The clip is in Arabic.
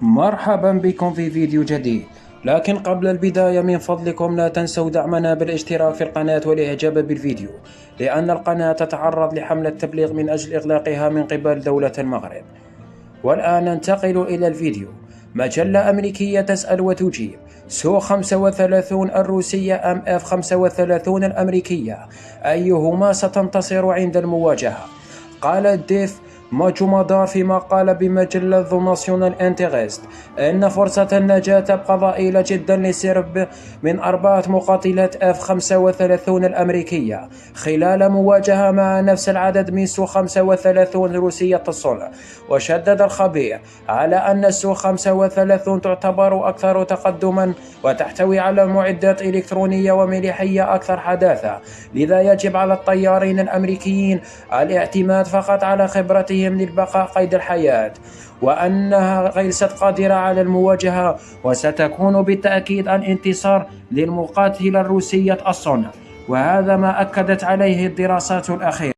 مرحبا بكم في فيديو جديد. لكن قبل البداية من فضلكم لا تنسوا دعمنا بالاشتراك في القناة والإعجاب بالفيديو، لأن القناة تتعرض لحملة تبليغ من أجل إغلاقها من قبل دولة المغرب. والآن ننتقل إلى الفيديو. مجلة أمريكية تسأل وتجيب: سو 35 الروسية أم اف 35 الأمريكية، أيهما ستنتصر عند المواجهة؟ قال ديف ماجومدار فيما قال بمجلة ذو ناسيونال انترست أن فرصة النجاة تبقى ضئيلة جدا لسرب من 4 مقاتلات اف 35 الأمريكية خلال مواجهة مع نفس العدد من سو 35 روسية الصنع. وشدد الخبير على أن سو 35 تعتبر أكثر تقدما وتحتوي على معدات إلكترونية وملحية أكثر حداثة، لذا يجب على الطيارين الأمريكيين الاعتماد فقط على خبرتهم للبقاء قيد الحياة، وأنها ليست قادرة على المواجهة، وستكون بالتأكيد الانتصار للمقاتلة الروسية الصنع، وهذا ما أكدت عليه الدراسات الأخيرة.